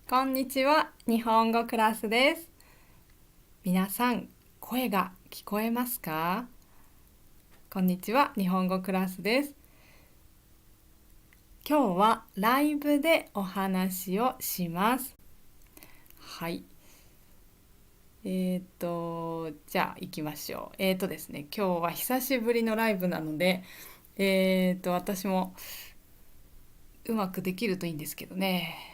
こんにちは、日本語クラスです。皆さん、声が聞こえますか？こんにちは、日本語クラスです。今日はライブでお話をします。はい。じゃあ行きましょう。ですね、今日は久しぶりのライブなので、私もうまくできるといいんですけどね。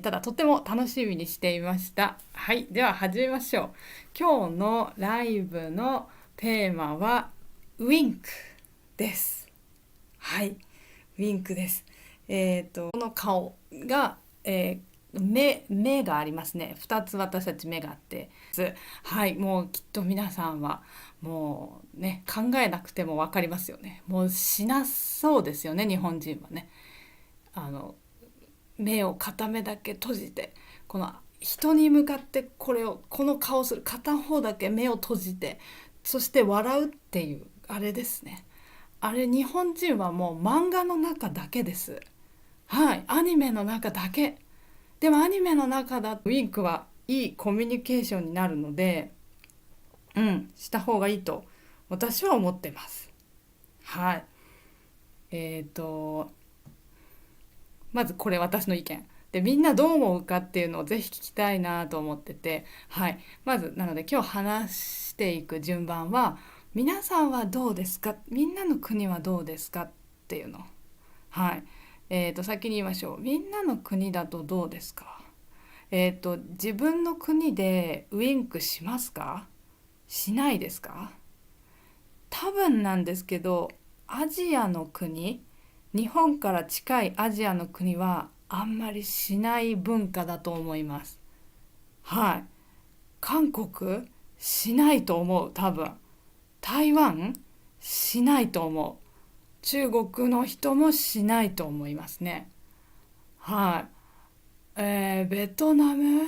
ただとっても楽しみにしていました。はい、では始めましょう。今日のライブのテーマはウィンクです。はい、ウィンクです。この顔が、目がありますね。2つ私たち目があって、はい、もうきっと皆さんはもうね考えなくても分かりますよね。もうしなそうですよね、日本人はね。あの目を片目だけ閉じてこの人に向かってこの顔する片方だけ目を閉じてそして笑うっていうあれですね。あれ日本人はもう漫画の中だけです。はい、アニメの中だけ。でもアニメの中だとウィンクはいいコミュニケーションになるので、した方がいいと私は思ってます。はい。えっ、とまずこれ私の意見で、みんなどう思うかっていうのをぜひ聞きたいなと思ってて、はい、まずなので今日話していく順番は、皆さんはどうですか、みんなの国はどうですかっていうの。はい。先に言いましょう。みんなの国だとどうですか？自分の国でウインクしますか？しないですか？多分なんですけど、アジアの国、日本から近いアジアの国はあんまりしない文化だと思います。はい。韓国しないと思う、多分。台湾しないと思う。中国の人もしないと思いますね。はい。ベトナム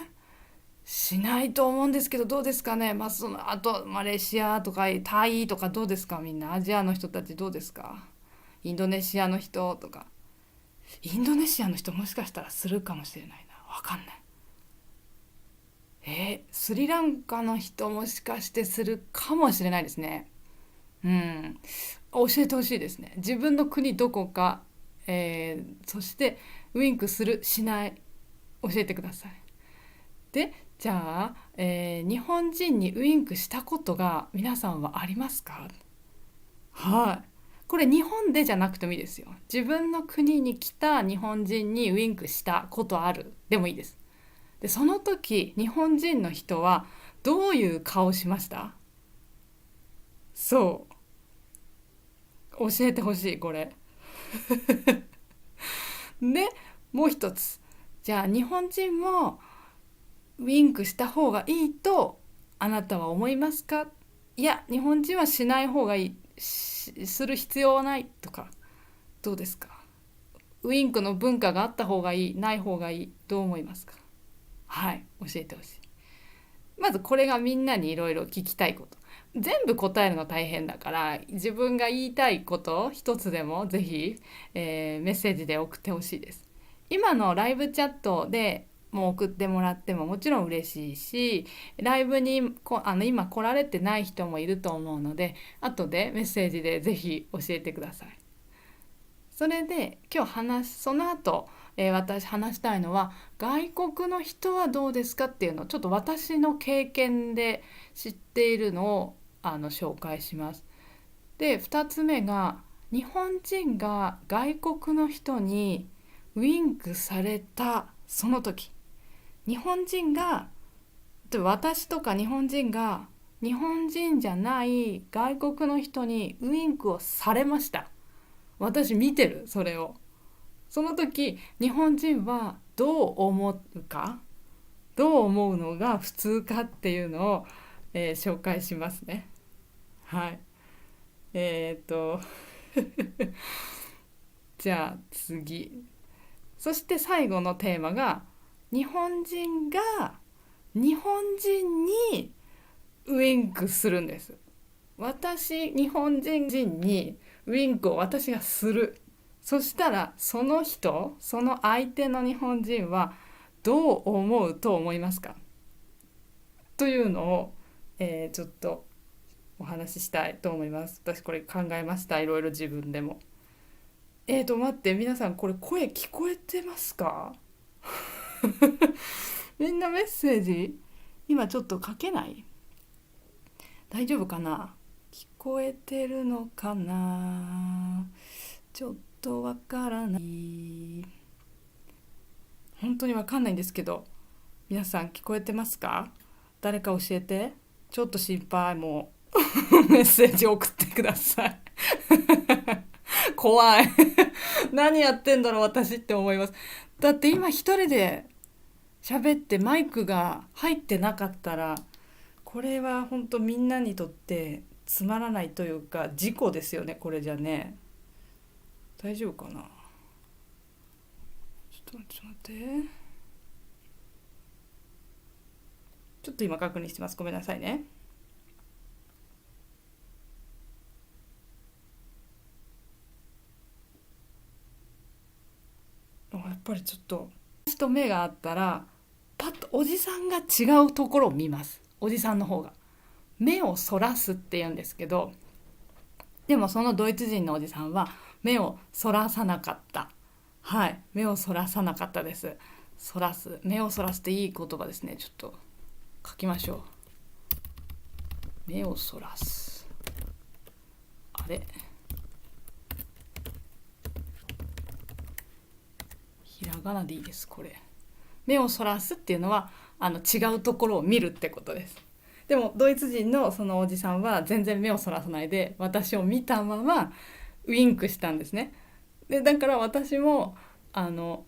しないと思うんですけど、どうですかね。まあ、あとマレーシアとかタイとかどうですか、みんなアジアの人たちどうですか？インドネシアの人とか。インドネシアの人もしかしたらするかもしれないな、わかんない。スリランカの人もしかしてするかもしれないですね。うん、教えてほしいですね。自分の国どこか、そしてウインクするしない、教えてください。で、じゃあ、日本人にウインクしたことが皆さんはありますか？はい。これ日本でじゃなくてもいいですよ。自分の国に来た日本人にウインクしたことあるでもいいです。で、その時日本人の人はどういう顔しました？そう、教えてほしいこれ。で、もう一つ。じゃあ日本人もウインクした方がいいとあなたは思いますか？いや、日本人はしない方がいい、する必要はないとか、どうですか？ウインクの文化があった方がいい、ない方がいい、どう思いますか？はい、教えてほしい。まずこれがみんなにいろいろ聞きたいこと。全部答えるの大変だから、自分が言いたいこと一つでもぜひ、メッセージで送ってほしいです。今のライブチャットでもう送ってもらってももちろん嬉しいし、ライブに今来られてない人もいると思うので、後でメッセージでぜひ教えてください。それで今日その後、私話したいのは、外国の人はどうですかっていうのをちょっと私の経験で知っているのを紹介します。で、2つ目が、日本人が外国の人にウインクされたその時、日本人が、私とか日本人が日本人じゃない外国の人にウインクをされました。私見てるそれを。その時日本人はどう思うか、どう思うのが普通かっていうのを、紹介しますね。はい。えー、っとじゃあ次。そして最後のテーマが、日本人が日本人にウインクするんです。日本人にウインクを私がする。そしたらその相手の日本人はどう思うと思いますかというのを、ちょっとお話ししたいと思います。私これ考えました。いろいろ自分でも。待って、皆さんこれ声聞こえてますか？みんなメッセージ今ちょっと書けない？大丈夫かな？聞こえてるのかな？ちょっとわからない。本当にわかんないんですけど、皆さん聞こえてますか？誰か教えて。ちょっと心配。もうメッセージ送ってください。怖い。何やってんだろう私って思います。だって今一人で喋ってマイクが入ってなかったら、これは本当みんなにとってつまらないというか事故ですよね、これじゃね。大丈夫かな？ちょっと待って。ちょっと今確認してます。ごめんなさいね。やっぱりちょっと私と目があったらパッとおじさんが違うところを見ます。おじさんの方が目をそらすって言うんですけど、でもそのドイツ人のおじさんは目をそらさなかった。はい、目をそらさなかったです。そらす、目をそらすっていい言葉ですね。ちょっと書きましょう。目をそらす。あれ、ひらがなでいいです。これ目をそらすっていうのは違うところを見るってことです。でもドイツ人のそのおじさんは全然目をそらさないで私を見たままウインクしたんですね。でだから私もあの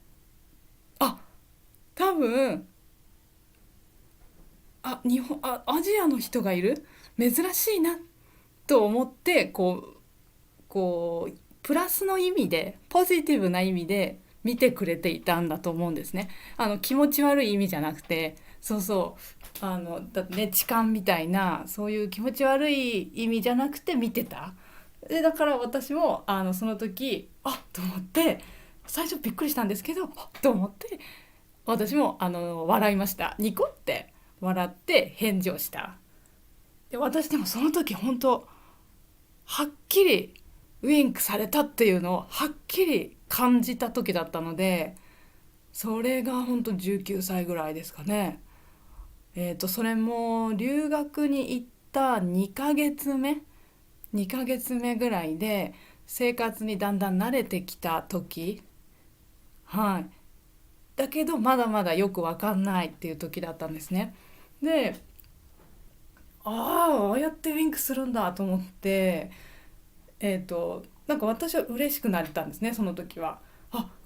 あ多分アジアの人がいる、珍しいなと思ってこうプラスの意味でポジティブな意味で見てくれていたんだと思うんですね。気持ち悪い意味じゃなくて、そうそう、だってね痴漢みたいなそういう気持ち悪い意味じゃなくて見てた。でだから私もその時と思って、最初びっくりしたんですけどと思って、私も笑いました。ニコって笑って返事をした。で私でもその時本当はっきりウインクされたっていうのをはっきり感じた時だったので、それが本当19歳ぐらいですかね。それも留学に行った2ヶ月目ぐらいで生活にだんだん慣れてきた時、はい、だけどまだまだよく分かんないっていう時だったんですね。でああやってウインクするんだと思って、なんか私は嬉しくなれたんですね、その時は。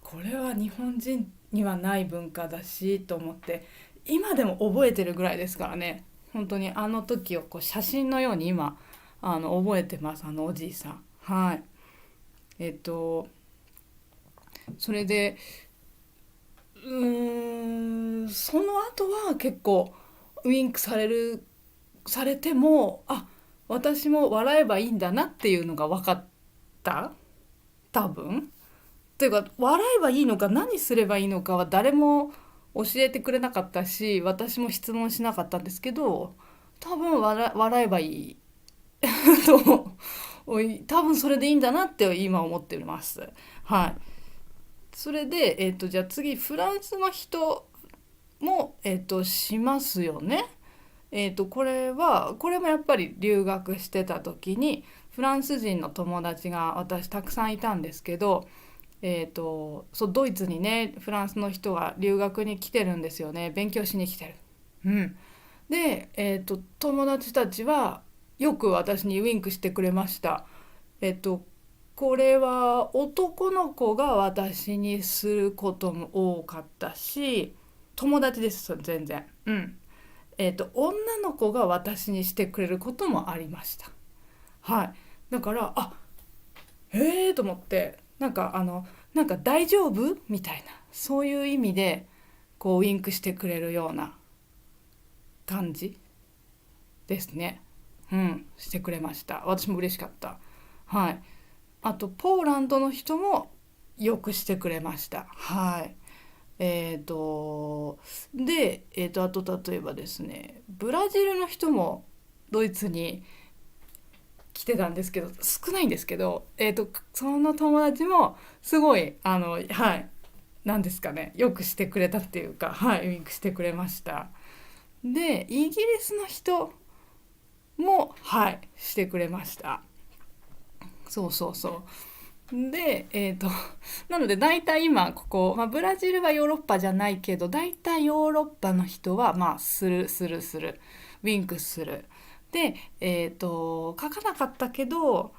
これは日本人にはない文化だしと思って、今でも覚えてるぐらいですからね。本当にあの時をこう写真のように今覚えてます、おじいさん。はい。それでその後は結構ウインクされても私も笑えばいいんだなっていうのが分かった、多分。というか笑えばいいのか何すればいいのかは誰も教えてくれなかったし、私も質問しなかったんですけど、多分笑えばいいと多分それでいいんだなって今思ってます。はい。それで、じゃあ次フランスの人も、しますよね。これもやっぱり留学してた時にフランス人の友達が私たくさんいたんですけど、そうドイツにねフランスの人が留学に来てるんですよね。勉強しに来てる。うん、で、友達たちはよく私にウインクしてくれました。これは男の子が私にすることも多かったし、友達です全然。うん。女の子が私にしてくれることもありました。はい。だからへえと思って、なんか大丈夫みたいな、そういう意味でこうウインクしてくれるような感じですね。うん、してくれました。私も嬉しかった。はい。あとポーランドの人もよくしてくれました。はい。あと例えばですね、ブラジルの人もドイツに来てたんですけど、少ないんですけど、その友達もすごいはい、なんですかね、よくしてくれたっていうか、はい、ウィンクしてくれました。でイギリスの人もはいしてくれました。そうそうそう。でなので大体今ここ、ブラジルはヨーロッパじゃないけど、大体ヨーロッパの人はするウィンクする。で書かなかったけど、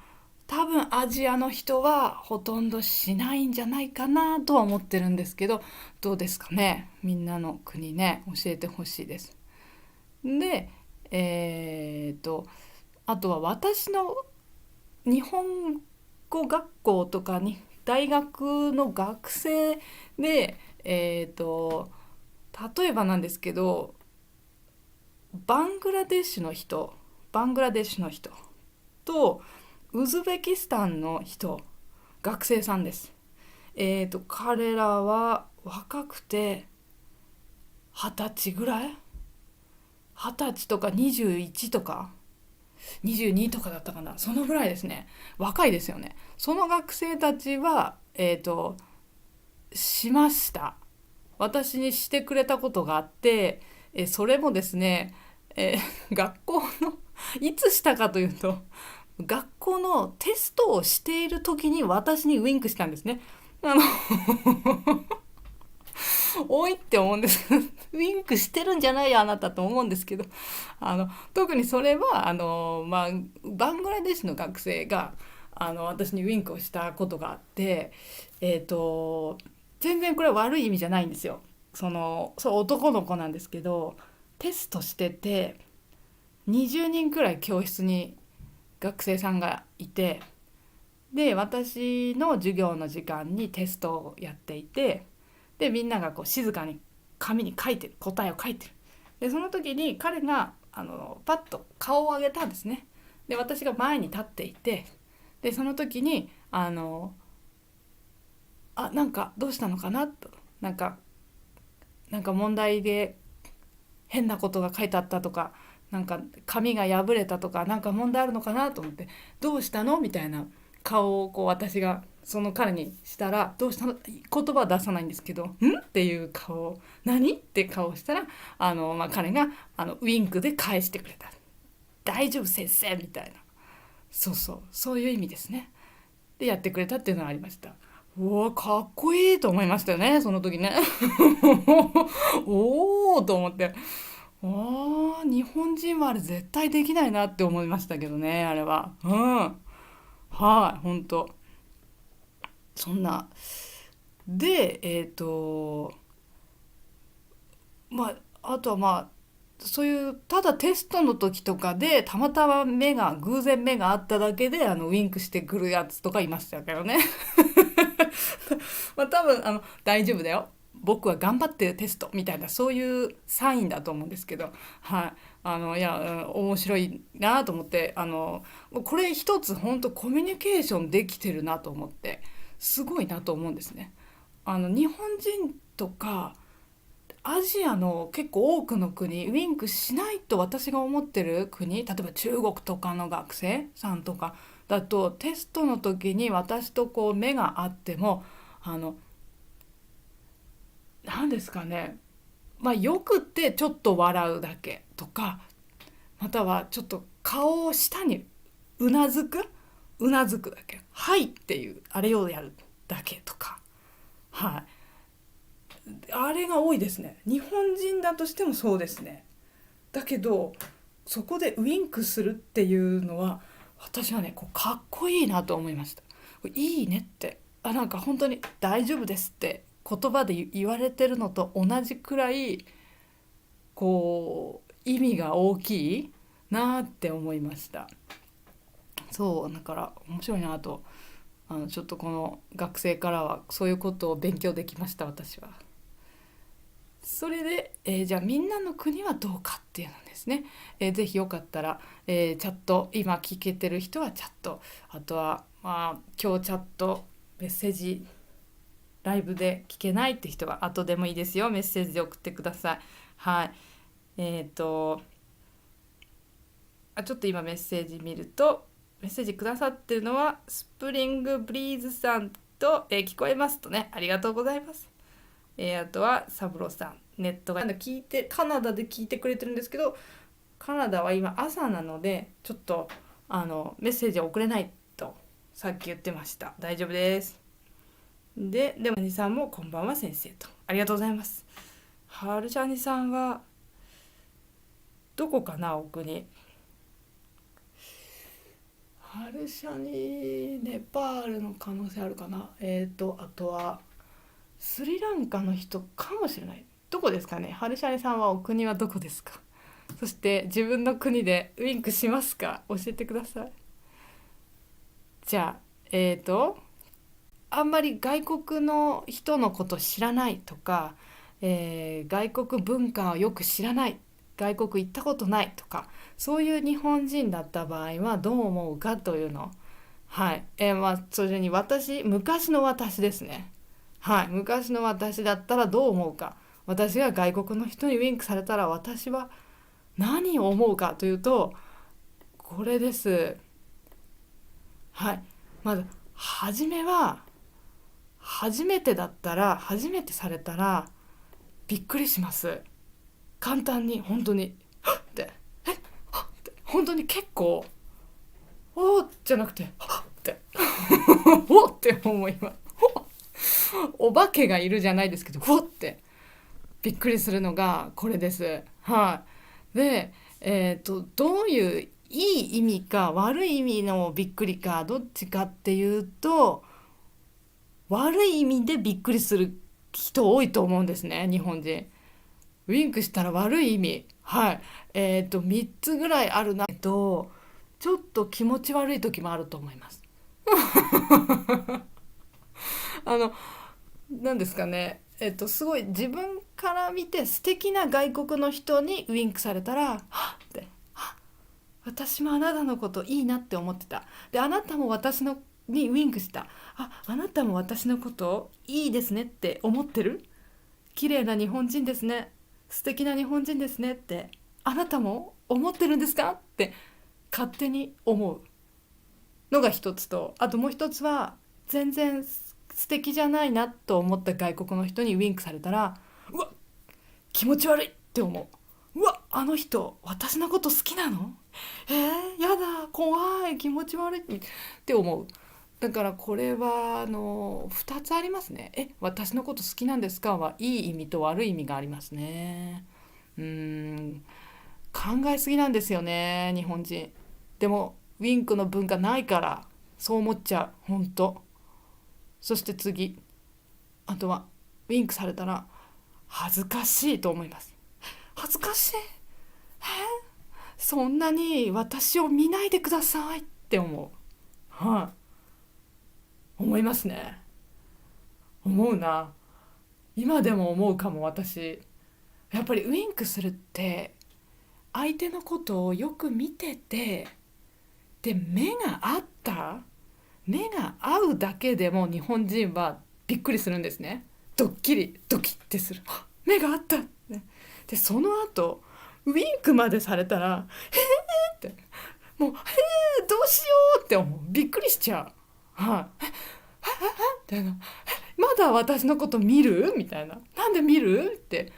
多分アジアの人はほとんどしないんじゃないかなとは思ってるんですけど、どうですかね、みんなの国ね、教えてほしいです。であとは私の日本語学校とかに大学の学生で、例えばなんですけど、バングラデシュの人バングラデシュの人とウズベキスタンの人、学生さんです。彼らは若くて20歳ぐらい、20歳とか21とか22とかだったかな、そのぐらいですね。若いですよね。その学生たちはしました。私にしてくれたことがあって、それもですね、学校のいつしたかというと、学校のテストをしている時に私にウインクしたんですね。あの多いって思うんですけど、ウインクしてるんじゃないよあなたと思うんですけど、特にそれはバングラデシュの学生が私にウインクをしたことがあって、全然これは悪い意味じゃないんですよ。そう男の子なんですけど、テストしてて20人くらい教室に学生さんがいて、で私の授業の時間にテストをやっていて、でみんながこう静かに紙に書いてる、答えを書いてる。でその時に彼がパッと顔を上げたんですね。で私が前に立っていて、でその時になんかどうしたのかなと、なんか問題で変なことが書いてあったとか、なんか紙が破れたとか、なんか問題あるのかなと思って、どうしたのみたいな顔をこう私がその彼にしたら、どうしたの、言葉は出さないんですけど、っていう顔、何って顔をしたら、彼がウインクで返してくれた。大丈夫先生みたいな、そうそう、そういう意味ですね。でやってくれたっていうのはありました。うわかっこいいと思いましたよね、その時ね。おおと思って、日本人はあれ絶対できないなって思いましたけどね、あれは。はい、本当そんな。であとはそういうただテストの時とかでたまたま偶然目があっただけでウインクしてくるやつとかいましたけどね。多分大丈夫だよ、僕は頑張ってるテストみたいな、そういうサインだと思うんですけど、はい、いや面白いなと思って、これ一つ本当コミュニケーションできてるなと思って、すごいなと思うんですね。日本人とかアジアの結構多くの国、ウィンクしないと私が思ってる国、例えば中国とかの学生さんとかだと、テストの時に私とこう目が合っても、あの何ですかね、よくってちょっと笑うだけとか、またはちょっと顔を下にうなずくうなずくだけ、はいっていうあれをやるだけとか、はい、あれが多いですね。日本人だとしてもそうですね。だけどそこでウインクするっていうのは、私はねこうかっこいいなと思いました。いいねって、なんか本当に大丈夫ですって言葉で言われてるのと同じくらい、こう意味が大きいなって思いました。そうだから面白いなと、ちょっとこの学生からはそういうことを勉強できました、私は。それで、じゃあみんなの国はどうかっていうのですね。ぜひよかったら、チャット今聞けてる人はチャット、あとは今日チャットメッセージライブで聞けないって人は後でもいいですよ、メッセージで送ってください。はい。えっ、とちょっと今メッセージ見ると、メッセージくださってるのはスプリングブリーズさんと、聞こえますとね、ありがとうございます。あとはサブロさん、ネットが聞いて、カナダで聞いてくれてるんですけど、カナダは今朝なのでちょっとメッセージを送れないとさっき言ってました。大丈夫です。でも兄さんもこんばんは先生と、ありがとうございます。はるちゃんにさんはどこかな、お国。ハルシャニネパールの可能性あるかな。あとはスリランカの人かもしれない。どこですかね、ハルシャニさんはお国はどこですか。そして自分の国でウインクしますか、教えてください。じゃああんまり外国の人のこと知らないとか、外国文化をよく知らない、外国行ったことないとか、そういう日本人だった場合はどう思うかというのを、はい、それに昔の私ですね。はい、昔の私だったらどう思うか、私が外国の人にウインクされたら私は何を思うかというと、これです。はい、まず初めは、初めてだったら、初めてされたらびっくりします。簡単に本当にはっってはっって本当に結構おーじゃなくてはっっておーって思います。お化けがいるじゃないですけど、おーってびっくりするのがこれです。はい。で、どういういい意味か悪い意味のびっくりかどっちかっていうと、悪い意味でびっくりする人多いと思うんですね、日本人。ウインクしたら悪い意味、はい、3つぐらいあるなと、ちょっと気持ち悪い時もあると思います。あの何ですかね、すごい自分から見て素敵な外国の人にウインクされたら、はっって、はっ、私もあなたのこといいなって思ってた。で、あなたも私のにウインクした。あなたも私のこといいですねって思ってる。綺麗な日本人ですね、素敵な日本人ですねってあなたも思ってるんですかって勝手に思うのが一つと、あともう一つは全然素敵じゃないなと思った外国の人にウインクされたら、うわ気持ち悪いって思う。うわあの人私のこと好きなの、やだ怖い気持ち悪いって思う。だからこれは2つありますね。私のこと好きなんですかはいい意味と悪い意味がありますね。うーん考えすぎなんですよね、日本人。でもウィンクの文化ないからそう思っちゃう、本当。そして次、あとはウィンクされたら恥ずかしいと思います。恥ずかしい、そんなに私を見ないでくださいって思う。はい、思いますね。思うな。今でも思うかも、私。やっぱりウインクするって相手のことをよく見てて、で目が合うだけでも日本人はびっくりするんですね。ドッキリドキッてする、目が合った、でその後ウインクまでされたらってもうどうしようって思う、びっくりしちゃう。はい、みたいな、まだ私のこと見るみたいな、なんで見るって。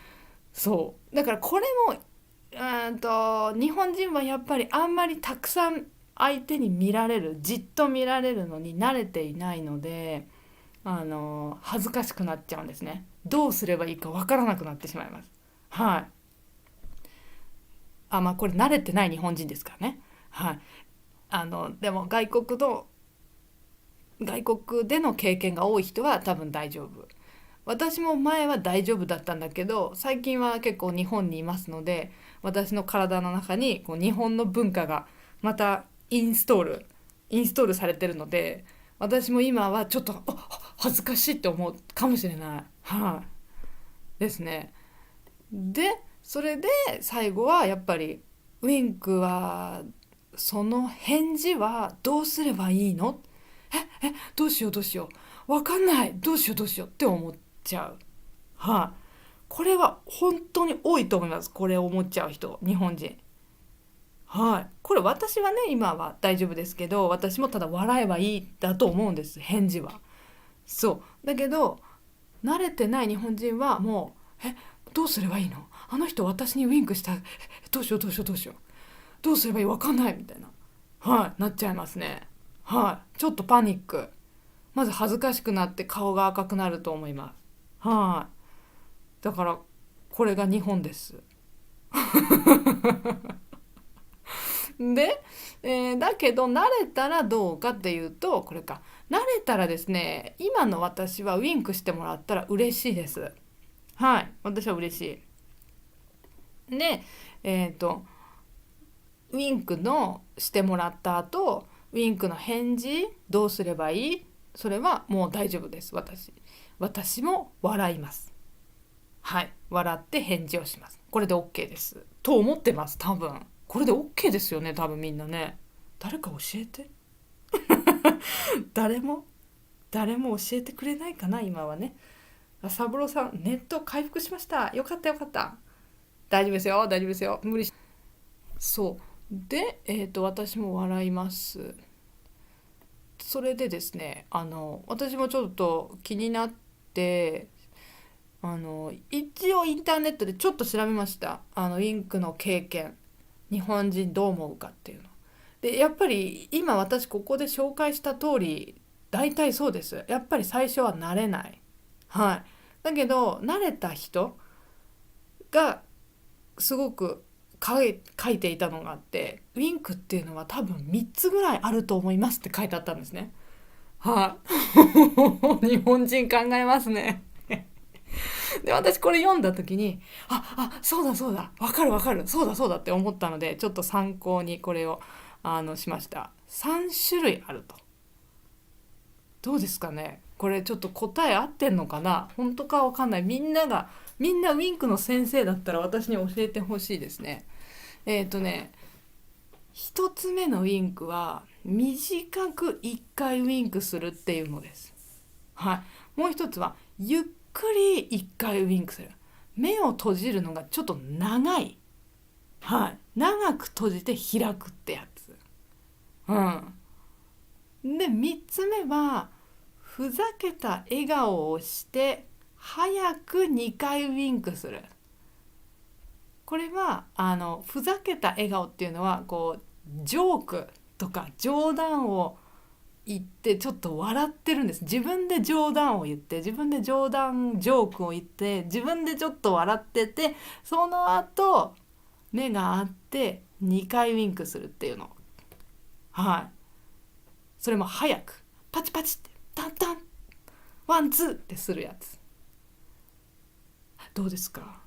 そうだからこれも日本人はやっぱりあんまりたくさん相手に見られる、じっと見られるのに慣れていないので、恥ずかしくなっちゃうんですね。どうすればいいかわからなくなってしまいます。はい。まあこれ慣れてない日本人ですからね。はい。でも外国での経験が多い人は多分大丈夫。私も前は大丈夫だったんだけど、最近は結構日本にいますので、私の体の中にこう日本の文化がまたインストールされてるので、私も今はちょっと恥ずかしいって思うかもしれない。はい、ですね。でそれで最後はやっぱりウィンクは、その返事はどうすればいいの、どうしようどうしよう、わかんない、どうしようどうしようって思っちゃう。はい、これは本当に多いと思います。これを思っちゃう人、日本人。はい、これ私はね今は大丈夫ですけど、私もただ笑えばいいだと思うんです、返事は。そうだけど、慣れてない日本人はもうどうすればいいの、あの人私にウインクした、どうしようどうしようどうしよう、どうすればいい、わかんないみたいな、はいなっちゃいますね。はい、ちょっとパニック。まず恥ずかしくなって顔が赤くなると思います。はい、だからこれが日本です。で、だけど慣れたらどうかっていうと、これか、慣れたらですね、今の私はウインクしてもらったら嬉しいです。はい、私は嬉しい。で、ウインクのしてもらった後、ウインクの返事どうすればいい、それはもう大丈夫です。私も笑います。はい、笑って返事をします。これで OK ですと思ってます。多分これで OK ですよね、多分みんなね。誰か教えて。誰も教えてくれないかな今はね。三郎さん、ネット回復しました。よかったよかった。大丈夫ですよ、大丈夫ですよ、無理し。そうで、私も笑います。それでですね、私もちょっと気になって、一応インターネットでちょっと調べました。ウィンクの経験、日本人どう思うかっていうので、やっぱり今私ここで紹介した通り、大体そうです。やっぱり最初は慣れない。はい、だけど慣れた人がすごく書いていたのがあって、ウィンクっていうのは多分3つぐらいあると思いますって書いてあったんですね。はい、日本人考えますね。で私これ読んだ時に、そうだそうだ、わかるわかる、そうだそうだって思ったので、ちょっと参考にこれをしました。3種類あると。どうですかね、これちょっと答え合ってんのかな、本当かわかんない。みんなウィンクの先生だったら私に教えてほしいですね。ね、一つ目のウィンクは短く1回ウィンクするっていうのです。はい、もう一つはゆっくり1回ウィンクする。目を閉じるのがちょっと長い。はい、長く閉じて開くってやつ。で3つ目はふざけた笑顔をして早く2回ウィンクする。これはふざけた笑顔っていうのはこうジョークとか冗談を言ってちょっと笑ってるんです。自分で冗談を言って、自分で冗談ジョークを言って、自分でちょっと笑ってて、その後目が合って2回ウィンクするっていうの。はい、それも早くパチパチってタンタンワンツーってするやつ。どうですか、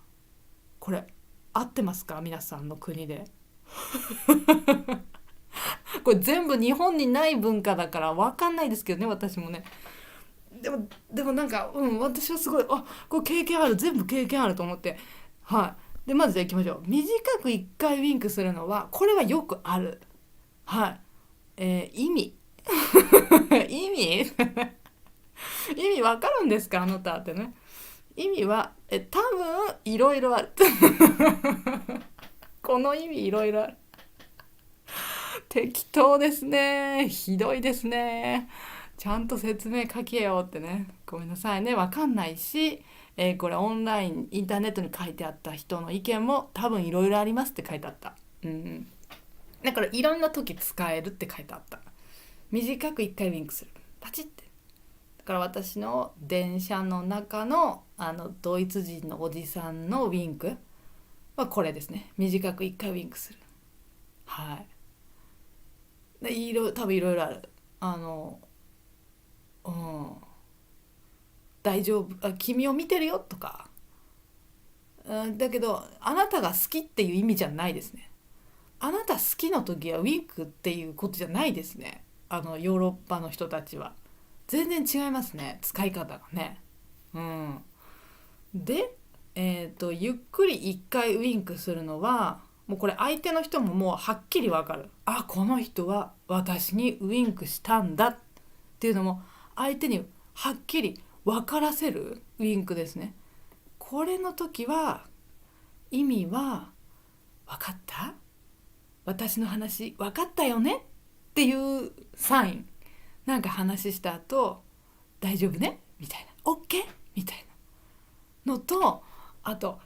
これ合ってますか、皆さんの国で。これ全部日本にない文化だから分かんないですけどね、私もね。でもなんか、私はすごい、これ経験ある、全部経験あると思って。はい、でまずじゃあいきましょう。短く1回ウィンクするのはこれはよくある。はい、意味。意味意味わかるんですかあなたってね。意味は多分いろいろある。この意味いろいろある。適当ですね、ひどいですね。ちゃんと説明書けよってね。ごめんなさいね、わかんないし、これオンラインインターネットに書いてあった人の意見も多分いろいろありますって書いてあった。だからいろんな時使えるって書いてあった。短く1回ウィンクする、パチッて。だから私の電車の中のドイツ人のおじさんのウィンクはこれですね。短く1回ウィンクする。はい。で多分いろいろある。あのうん大丈夫、君を見てるよとか、だけどあなたが好きっていう意味じゃないですね。あなた好きの時はウィンクっていうことじゃないですね。ヨーロッパの人たちは全然違いますね、使い方がね。で、ゆっくり1回ウィンクするのはもうこれ相手の人ももうはっきりわかる。この人は私にウィンクしたんだっていうのも相手にはっきり分からせるウィンクですね。これの時は意味は分かった？私の話分かったよねっていうサイン。なんか話した後大丈夫ねみたいな OK みたいなのと、あと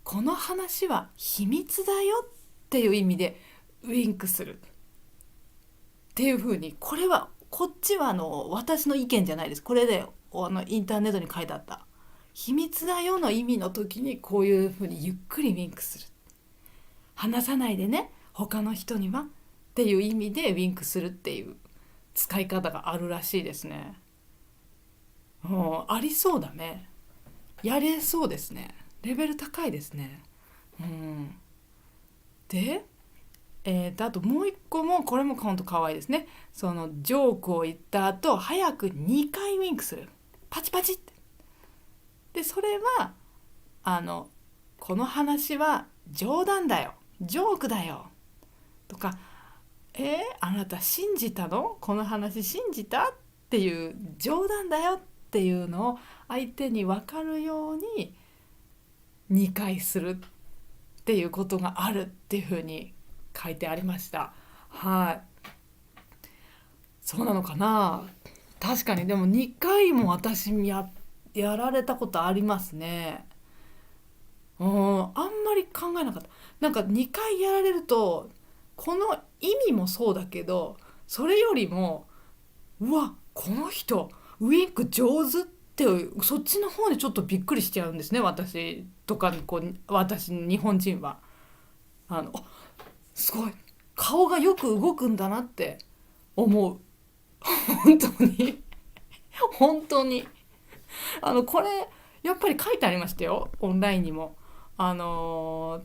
この話は秘密だよっていう意味でウィンクするっていう風に、これはこっちは私の意見じゃないです。これでインターネットに書いてあった秘密だよの意味の時にこういう風にゆっくりウィンクする。話さないでね他の人にはっていう意味でウィンクするっていう使い方があるらしいですね。ありそうだね。やれそうですね。レベル高いですね。で、あともう一個もこれもほんと可愛いですね。そのジョークを言った後早く2回ウィンクする。パチパチって。でそれはこの話は冗談だよ、ジョークだよとか、あなた信じたの？この話信じた？っていう冗談だよっていうのを相手に分かるように2回するっていうことがあるっていうふうに書いてありました。はい。そうなのかな。確かにでも2回も私やられたことありますね。あんまり考えなかった。なんか2回やられるとこの意味もそうだけど、それよりもうわこの人ウィンク上手ってそっちの方でちょっとびっくりしちゃうんですね、私とか私日本人は。あすごい顔がよく動くんだなって思う。本当に本当にこれやっぱり書いてありましたよ、オンラインにも。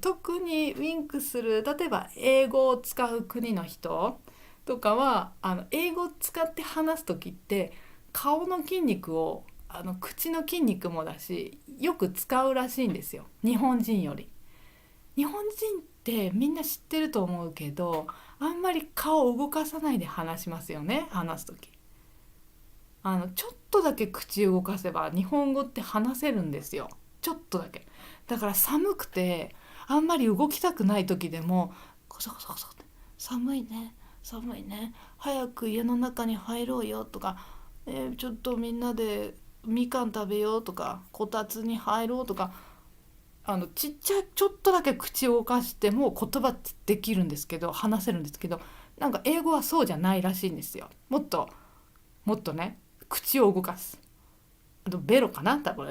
特にウィンクする、例えば英語を使う国の人とかは英語を使って話す時って顔の筋肉を口の筋肉もだしよく使うらしいんですよ、日本人より。日本人ってみんな知ってると思うけどあんまり顔を動かさないで話しますよね、話す時。ちょっとだけ口を動かせば日本語って話せるんですよ、ちょっとだけ。だから寒くてあんまり動きたくない時でもコソコソコソって寒いね寒いね早く家の中に入ろうよとか、ちょっとみんなでみかん食べようとかこたつに入ろうとか、ちっちゃいちょっとだけ口を動かしても言葉できるんですけど話せるんですけど、なんか英語はそうじゃないらしいんですよ。もっともっとね口を動かす。あとベロかな多分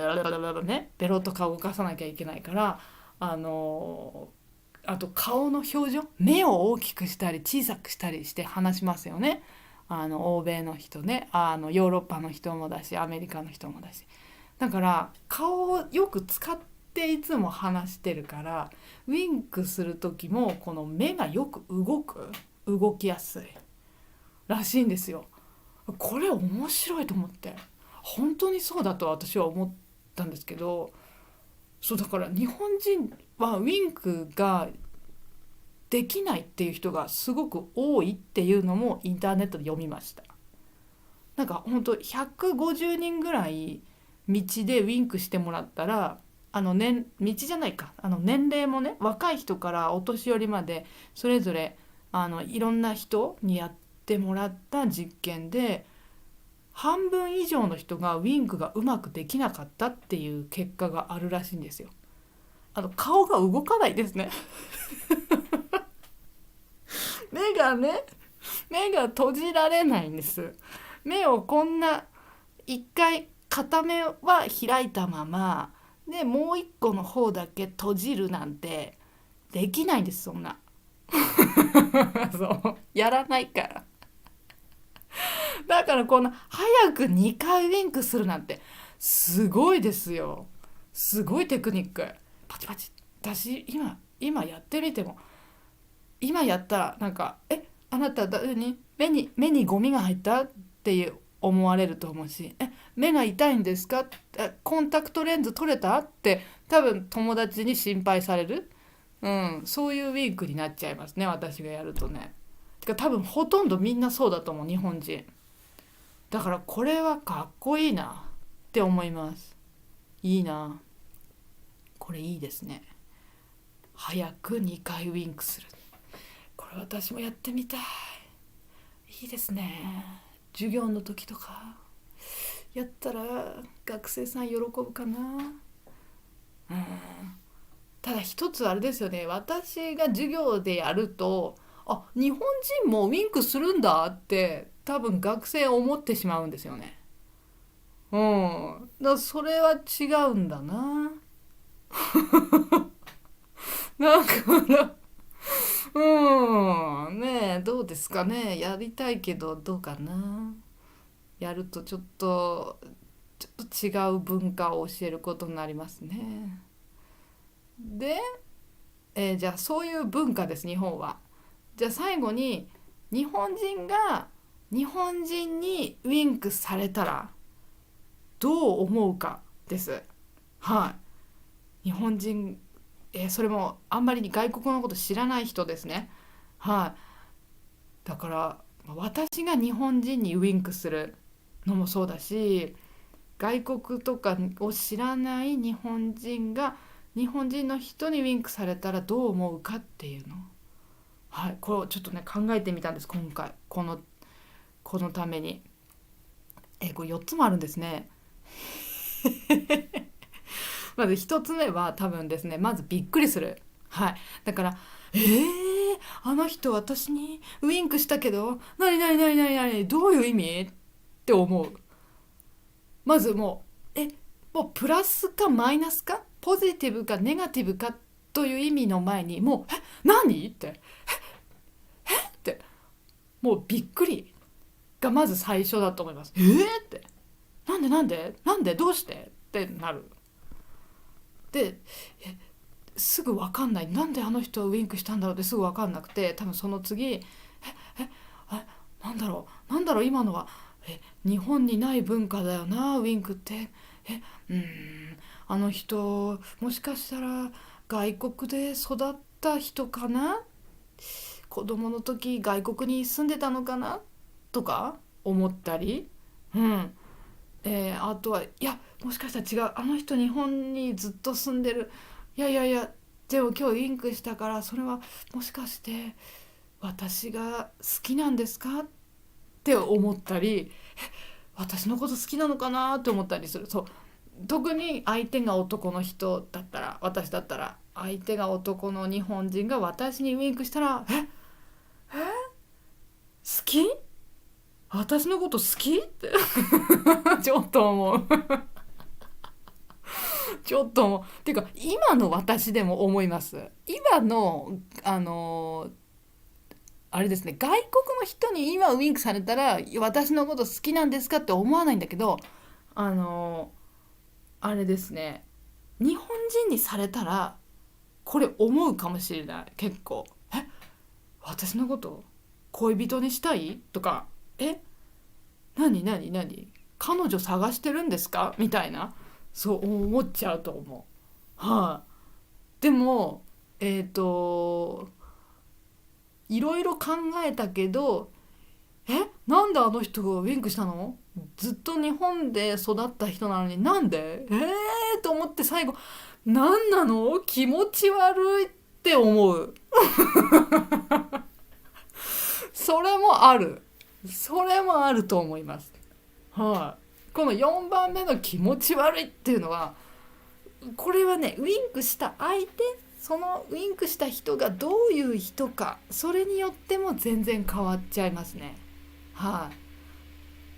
ね、ベロとか動かさなきゃいけないから、あと顔の表情、目を大きくしたり小さくしたりして話しますよね。欧米の人ね、ヨーロッパの人もだしアメリカの人もだし。だから顔をよく使っていつも話してるから、ウィンクする時もこの目がよく動きやすいらしいんですよ。これ面白いと思って、本当にそうだと私は思ったんですけど、そうだから日本人はウィンクができないっていう人がすごく多いっていうのもインターネットで読みました。なんか本当150人ぐらい道でウィンクしてもらったら、道じゃないか、年齢もね若い人からお年寄りまでそれぞれいろんな人にやってもらった実験で半分以上の人がウィンクがうまくできなかったっていう結果があるらしいんですよ。顔が動かないですね。目が閉じられないんです。目をこんな一回片目は開いたままでもう一個の方だけ閉じるなんてできないんです、そんな。そうやらないから。だからこの早く2回ウィンクするなんてすごいですよ。すごいテクニック。パチパチ。私今やってみても、今やったらなんかあなた目にゴミが入ったっていう思われると思うし、目が痛いんですか、コンタクトレンズ取れたって多分友達に心配される。そういうウィンクになっちゃいますね、私がやるとね。てか多分ほとんどみんなそうだと思う、日本人。だからこれはかっこいいなって思います。いいな、これいいですね。早く2回ウィンクする、これ私もやってみたい。いいですね。授業の時とかやったら学生さん喜ぶかな。うん、ただ一つあれですよね、私が授業でやると、あ、日本人もウィンクするんだって多分学生思ってしまうんですよね。うん。だからそれは違うんだな。だからねえ、どうですかね。やりたいけどどうかな。やるとちょっと違う文化を教えることになりますね。で、じゃあそういう文化です、日本は。じゃあ最後に、日本人が日本人にウィンクされたらどう思うかです。はい。日本人、それもあんまりに外国のこと知らない人ですね。はい。だから私が日本人にウィンクするのもそうだし、外国とかを知らない日本人が日本人の人にウィンクされたらどう思うかっていうの、はい、これをちょっとね考えてみたんです、今回このために。これ4つもあるんですね。まず1つ目は多分ですね、まずびっくりする。はい。だからあの人私にウインクしたけど何どういう意味って思う。まずもうプラスかマイナスかポジティブかネガティブかという意味の前に、もう何ってもうびっくりがまず最初だと思います。ってなんでどうしてってなる。ですぐ分かんない、なんであの人ウインクしたんだろうってすぐ分かんなくて、多分その次なんだろう今のは日本にない文化だよなウインクって。えうーんあの人もしかしたら外国で育った人かな、子供の時外国に住んでたのかなとか思ったり、あとはいやもしかしたら違う、あの人日本にずっと住んでる、いやでも今日ウインクしたからそれはもしかして私が好きなんですかって思ったり、私のこと好きなのかなって思ったりする。そう、特に相手が男の人だったら、私だったら相手が男の日本人が私にウインクしたら好き、私のこと好きってちょっと思う。ちょっと思うっていうか、今の私でも思います。今のあれですね、外国の人に今ウインクされたら私のこと好きなんですかって思わないんだけど、あのあれですね、日本人にされたらこれ思うかもしれない。結構私のこと恋人にしたいとか、何彼女探してるんですかみたいな、そう思っちゃうと思う。はい、でもいろいろ考えたけど、なんであの人がウィンクしたの、ずっと日本で育った人なのになんでと思って、最後何なの気持ち悪いって思う。それもある、それもあると思います。はい、この4番目の気持ち悪いっていうのは、これはね、ウィンクした相手、そのウィンクした人がどういう人か、それによっても全然変わっちゃいますね。はい、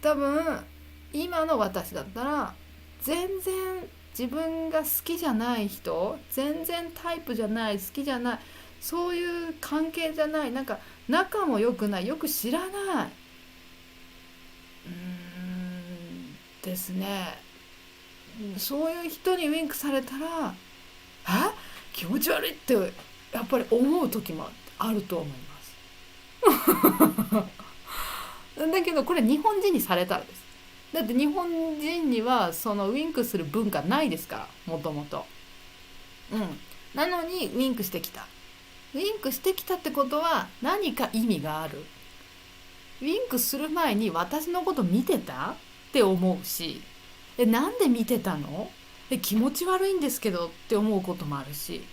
多分今の私だったら全然自分が好きじゃない人、全然タイプじゃない、好きじゃない、そういう関係じゃない、なんか仲も良くない、よく知らない、ですね、そういう人にウィンクされたら気持ち悪いってやっぱり思う時もあると思います。だけどこれ日本人にされたらです。だって日本人にはそのウィンクする文化ないですから、もともと。なのにウィンクしてきた、ウィンクしてきたってことは何か意味がある。ウィンクする前に私のこと見てたって思うし、なんで見てたの、気持ち悪いんですけどって思うこともあるし、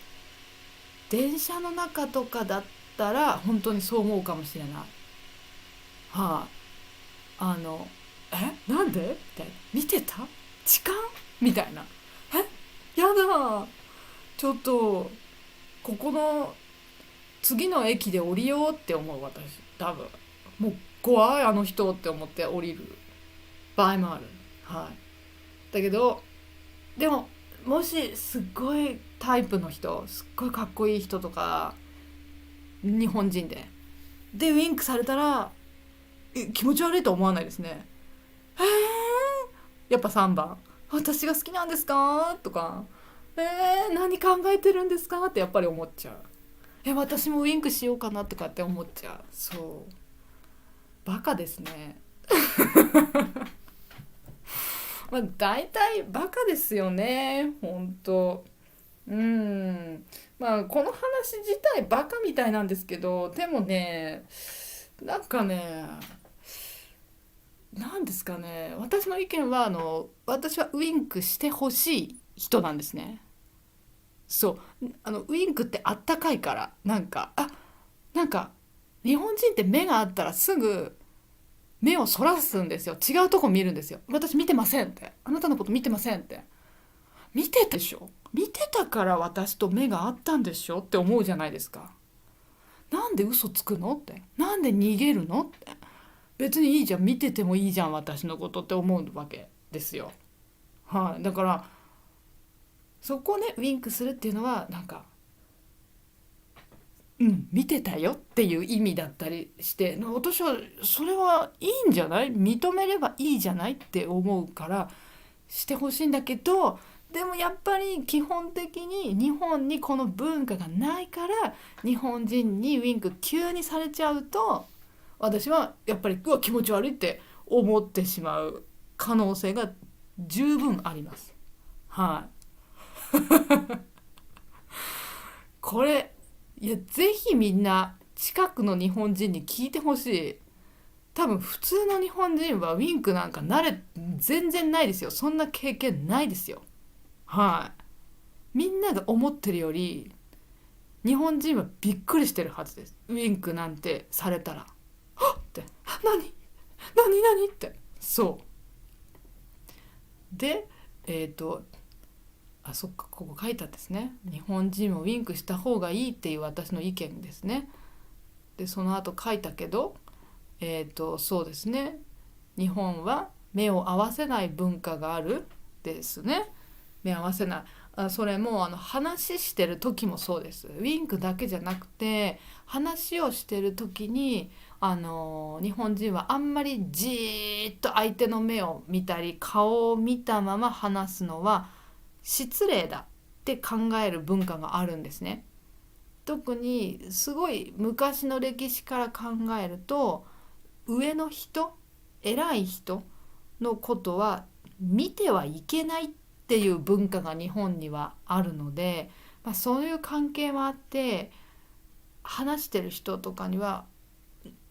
電車の中とかだったら本当にそう思うかもしれない。はい、なんでみたいな、見てた、痴漢みたいな、やだ、ちょっとここの次の駅で降りようって思う、私多分。もう怖いあの人って思って降りる場合もある。はい。だけど、でももしすっごいタイプの人、すっごいかっこいい人とか、日本人でウインクされたら気持ち悪いと思わないですね。えー、やっぱ3番、私が好きなんですかとか、何考えてるんですかってやっぱり思っちゃう。私もウインクしようかなとかって思っちゃう。そう、バカですね。まあ大体バカですよね、本当。まあこの話自体バカみたいなんですけど、でもね、なんかね、なんですかね、私の意見は私はウインクしてほしい人なんですね。そう、ウインクってあったかいから、なんか日本人って目があったらすぐ目をそらすんですよ。違うとこ見るんですよ。私見てませんって、あなたのこと見てませんって。見てたでしょ、見てたから私と目があったんでしょって思うじゃないですか。なんで嘘つくのって、なんで逃げるのって、別にいいじゃん、見ててもいいじゃん私のことって思うわけですよ。はい、だからそこね、ウインクするっていうのは見てたよっていう意味だったりして、私はそれはいいんじゃない、認めればいいじゃないって思うからしてほしいんだけど、でもやっぱり基本的に日本にこの文化がないから、日本人にウィンク急にされちゃうと、私はやっぱり気持ち悪いって思ってしまう可能性が十分あります。はい、これ、いやぜひみんな近くの日本人に聞いてほしい。多分普通の日本人はウィンクなんか全然ないですよ。そんな経験ないですよ。はい、みんなが思ってるより日本人はびっくりしてるはずです。ウィンクなんてされたら、はっって、何って。そうで、そっか、ここ書いたんですね。日本人もウィンクした方がいいっていう私の意見ですね。でその後書いたけど、そうですね、日本は目を合わせない文化があるですね。目合わせない、それも話してる時もそうです。ウィンクだけじゃなくて話をしてる時に、日本人はあんまりじーっと相手の目を見たり顔を見たまま話すのは失礼だって考える文化があるんですね。特にすごい昔の歴史から考えると、上の人、偉い人のことは見てはいけないっていう文化が日本にはあるので、そういう関係もあって話してる人とかには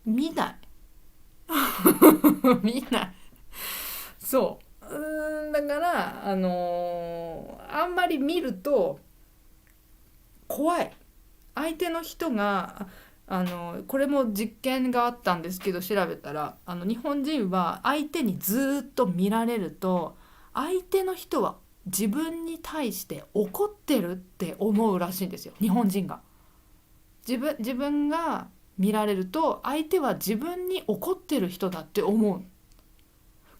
見ない見ない。そうだからあんまり見ると怖い。相手の人がこれも実験があったんですけど、調べたら日本人は相手にずっと見られると、相手の人は自分に対して怒ってるって思うらしいんですよ、日本人が。自分が見られると相手は自分に怒ってる人だって思う。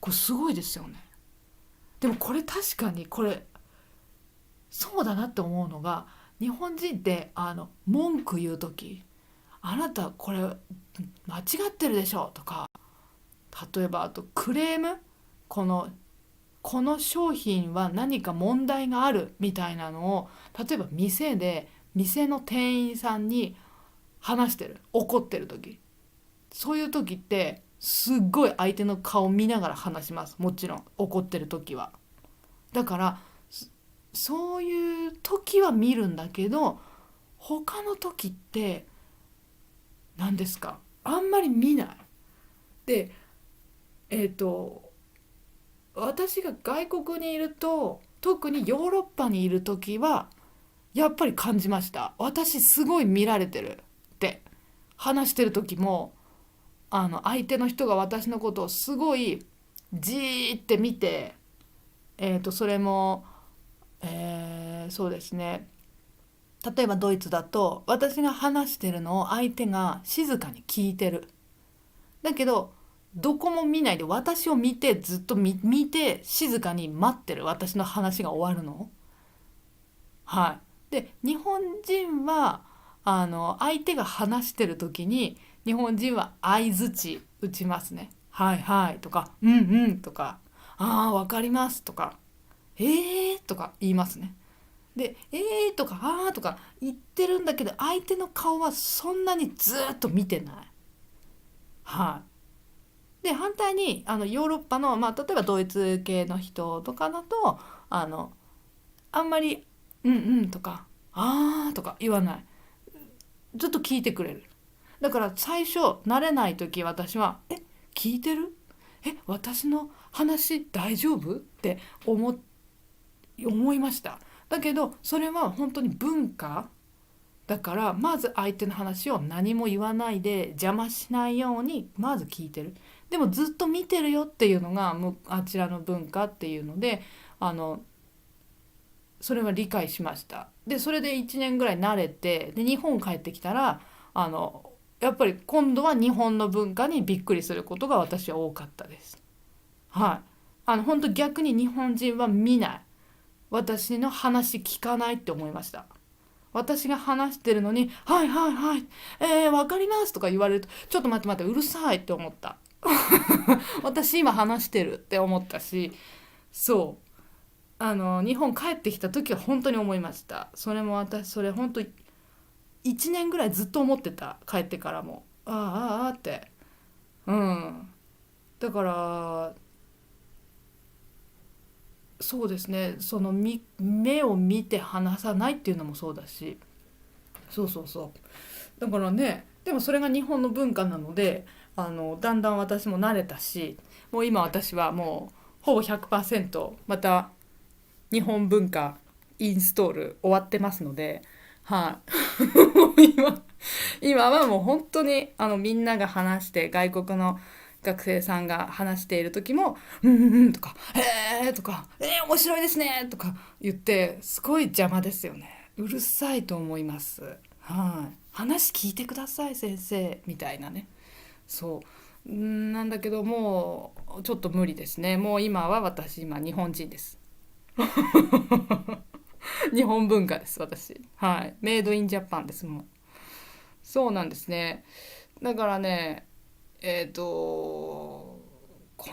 これすごいですよね。でもこれ確かにそうだなって思うのが、日本人って文句言う時、あなたこれ間違ってるでしょとか、例えばあとクレーム、このこの商品は何か問題があるみたいなのを、例えば店の店員さんに話してる、怒ってる時、そういう時ってすっごい相手の顔見ながら話します。もちろん怒ってる時は。だからそういう時は見るんだけど、他の時って何ですか、あんまり見ない。でえっと私が外国にいると、特にヨーロッパにいる時はやっぱり感じました。私すごい見られてるって話してる時も、相手の人が私のことをすごいじーって見て、それも、そうですね、例えばドイツだと私が話してるのを相手が静かに聞いてる。だけどどこも見ないで私を見てずっと見て静かに待ってる、私の話が終わるの。はい。で日本人は相手が話してる時に日本人は相槌打ちますね。はいはいとかうんうんとか、ああわかりますとか、とか言いますね。でとかあーとか言ってるんだけど相手の顔はそんなにずっと見てない。はい。で反対にヨーロッパの、まあ、例えばドイツ系の人とかだとあのあんまり「うんうん」とか「あー」とか言わない。ずっと聞いてくれる。だから最初慣れない時私は聞いてる、私の話大丈夫って思いました。だけどそれは本当に文化だから、まず相手の話を何も言わないで邪魔しないようにまず聞いてる。でもずっと見てるよっていうのがあちらの文化っていうので、あのそれは理解しました。でそれで1年ぐらい慣れて、で日本帰ってきたらやっぱり今度は日本の文化にびっくりすることが私は多かったです。はい。本当逆に日本人は見ない、私の話聞かないって思いました。私が話してるのに「はいはいはい、わかります」とか言われると「ちょっと待って待って、うるさい」って思った。私今話してるって思ったし、そう日本帰ってきた時は本当に思いました。それも私それ本当1年ぐらいずっと思ってた、帰ってからもあああああって。うんだからそうですね、その目を見て話さないっていうのもそうだし、そうそうそう、だからね、でもそれが日本の文化なのでだんだん私も慣れたし、もう今私はもうほぼ100%また日本文化インストール終わってますので、はい、今はもう本当にみんなが話して、外国の学生さんが話している時も「うんうんうん」とか「へえ」とか面白いですね」とか言って、すごい邪魔ですよね。うるさいと思います。はい、話聞いてください先生みたいなね。そうなんだけど、もうちょっと無理ですね。もう今は私今日本人です。日本文化です私。はい、メイドインジャパンですもう。そうなんですね。だからね、こ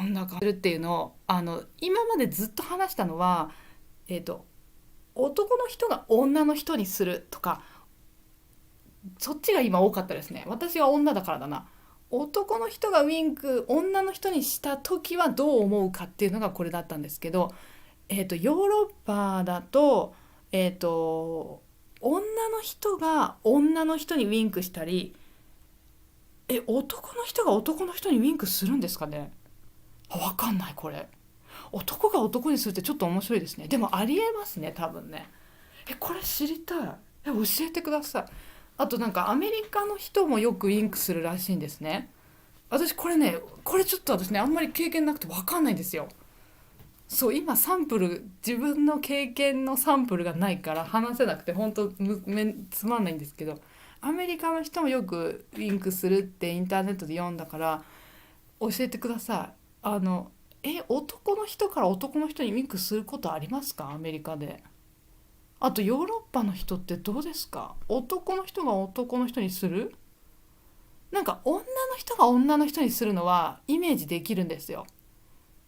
んな感じっていうのを今までずっと話したのは、えっと男の人が女の人にするとか、そっちが今多かったですね。私は女だからだな。男の人がウィンク女の人にした時はどう思うかっていうのがこれだったんですけど、ヨーロッパだと、女の人が女の人にウィンクしたり、男の人が男の人にウィンクするんですかね。わかんないこれ。男が男にするってちょっと面白いですね。でもありえますね多分ね。これ知りたい。教えてください。あとなんかアメリカの人もよくウィンクするらしいんですね。私これね、これちょっと私ねあんまり経験なくてわかんないんですよ。そう今サンプル、自分の経験のサンプルがないから話せなくて本当つまんないんですけど、アメリカの人もよくウィンクするってインターネットで読んだから教えてください。男の人から男の人にウィンクすることありますかアメリカで。あとヨーロッパの人ってどうですか、男の人が男の人にする。なんか女の人が女の人にするのはイメージできるんですよ。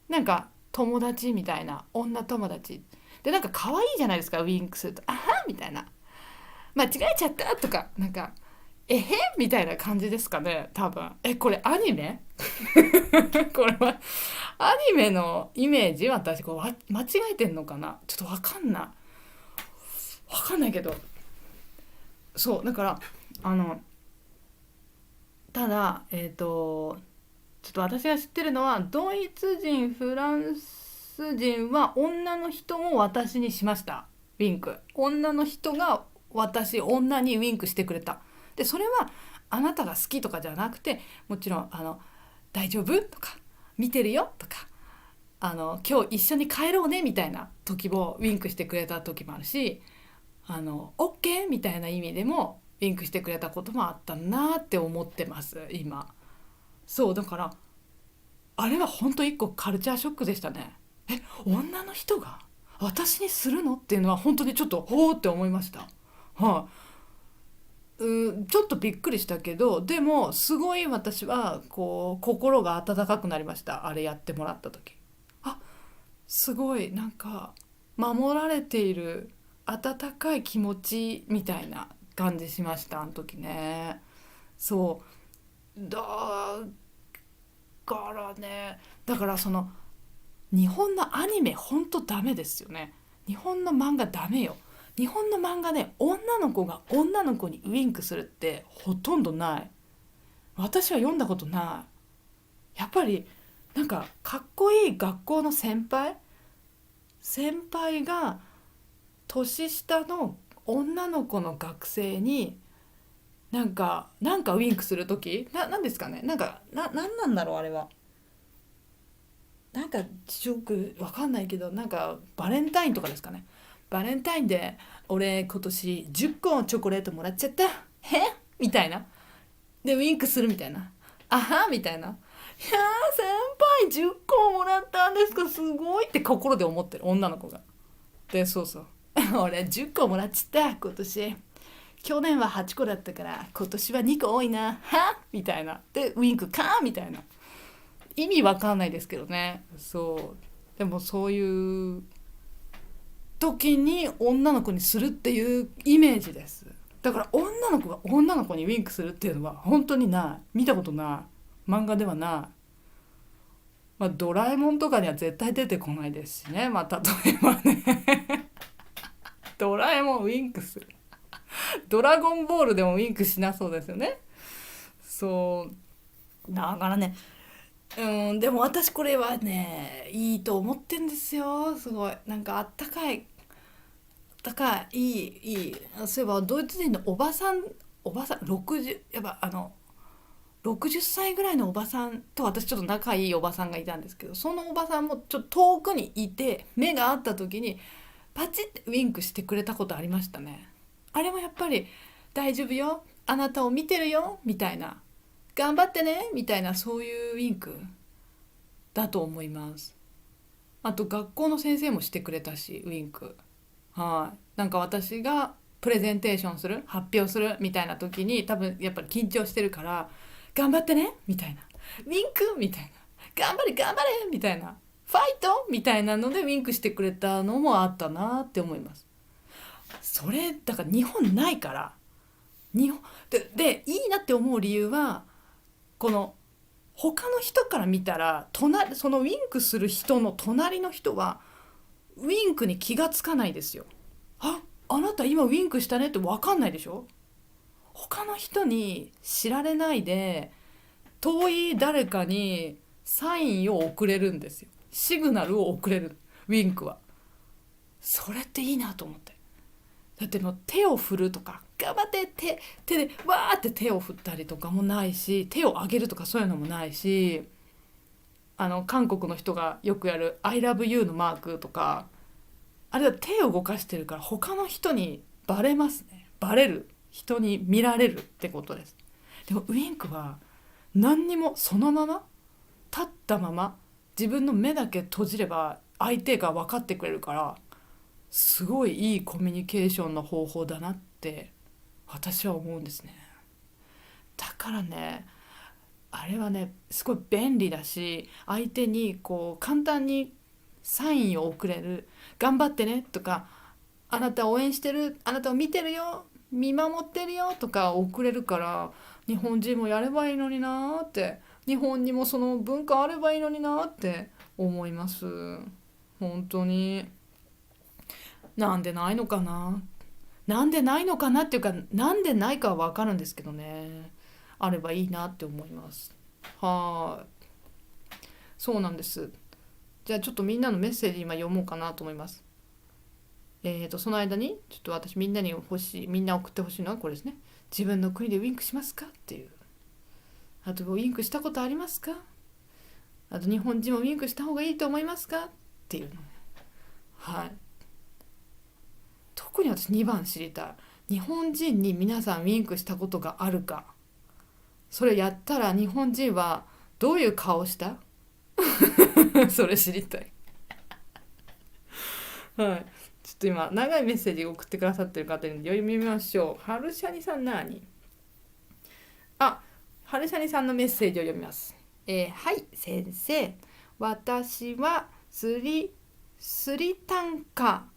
なんか友達みたいな、女友達でなんか可愛いじゃないですか、ウィンクすると「あは」みたいな「間違えちゃった」とか、なんか「えへ」みたいな感じですかね多分。これアニメこれはアニメのイメージ、私こう間違えてんのかな、ちょっとわかんないけど、そうだからただちょっと私が知ってるのはドイツ人フランス人は女の人も私にしました。ウィンク、女の人が女にウィンクしてくれた。でそれはあなたが好きとかじゃなくて、もちろん大丈夫とか見てるよとか今日一緒に帰ろうねみたいな時もウィンクしてくれた時もあるし、オッケーみたいな意味でもウィンクしてくれたこともあったなって思ってます今。そうだからあれは本当一個カルチャーショックでしたね。女の人が私にするのっていうのは本当にちょっとほーって思いました。ちょっとびっくりしたけど、でもすごい私はこう心が温かくなりました。あれやってもらった時、あ、すごいなんか守られている温かい気持ちみたいな感じしましたあの時ね。そうだからね、だからその日本のアニメほんとダメですよね。日本の漫画ダメよ。日本の漫画ね、女の子が女の子にウィンクするってほとんどない。私は読んだことない。やっぱりなんかかっこいい学校の先輩が年下の女の子の学生になんかウィンクするときなんですかね、なんなんだろうあれは。なんかよくわかんないけど、なんかバレンタインとかですかね。バレンタインで俺今年10個のチョコレートもらっちゃった、みたいな。でウィンクするみたいな、あはみたいな。いやー先輩10個もらったんですか、すごいって心で思ってる女の子が。でそうそう俺10個もらっちゃった今年、去年は8個だったから今年は2個多いな、みたいな。でウィンクかみたいな。意味わかんないですけどね。そうでもそういう時に女の子にするっていうイメージです。だから女の子が女の子にウィンクするっていうのは本当にない、見たことない、漫画ではない。まあドラえもんとかには絶対出てこないですしね。まあ例えばねドラえもんウィンクする、ドラゴンボールでもウィンクしなそうですよね。そうだからね、でも私これはねいいと思ってんですよ。すごいなんかあったかい、いい。そういえばドイツ人のおばさん60、やっぱ60歳ぐらいのおばさんと私ちょっと仲いいおばさんがいたんですけど、そのおばさんもちょっと遠くにいて目が合った時にパチッてウィンクしてくれたことありましたね。あれもやっぱり大丈夫よ、あなたを見てるよみたいな、頑張ってねみたいな、そういうウィンクだと思います。あと学校の先生もしてくれたしウィンク。なんか私がプレゼンテーションする発表するみたいな時に多分やっぱり緊張してるから頑張ってねみたいな、ウィンクみたいな、頑張れ頑張れみたいな、ファイトみたいなのでウィンクしてくれたのもあったなって思います。それだから日本ないから。日本でいいなって思う理由は、この他の人から見たらそのウィンクする人の隣の人はウィンクに気がつかないですよ。あなた今ウィンクしたねって分かんないでしょ。他の人に知られないで遠い誰かにサインを送れるんですよ。シグナルを送れる、ウィンクは。それっていいなと思って。だってもう手を振るとか頑張って、手でわーって手を振ったりとかもないし、手を上げるとかそういうのもないし、韓国の人がよくやる I love you のマークとか、あれは手を動かしてるから他の人にバレますね。バレる、人に見られるってことです。でもウィンクは何にも、そのまま立ったまま自分の目だけ閉じれば相手が分かってくれるから、すごいいいコミュニケーションの方法だなって私は思うんですね。だからね、あれはねすごい便利だし、相手にこう簡単にサインを送れる、頑張ってねとか、あなたを応援してる、あなたを見てるよ、見守ってるよとか送れるから、日本人もやればいいのになーって、日本にもその文化あればいいのになーって思います。本当に。なんでないのかな、なんでないのかなっていうか、なんでないかは分かるんですけどね、あればいいなって思います。はい。そうなんです。じゃあちょっとみんなのメッセージ今読もうかなと思います。その間にちょっと私みんな送ってほしいのはこれですね。自分の国でウィンクしますかっていう。あとウィンクしたことありますか。あと日本人もウィンクした方がいいと思いますかっていうの。はい。特に私2番知りたい。日本人に皆さんウィンクしたことがあるか。それやったら日本人はどういう顔したそれ知りたい。はい。ちょっと今長いメッセージを送ってくださってる方に読みましょう。春シャニさんあ、春シャニさんのメッセージを読みます。はい先生、私はスリタンカ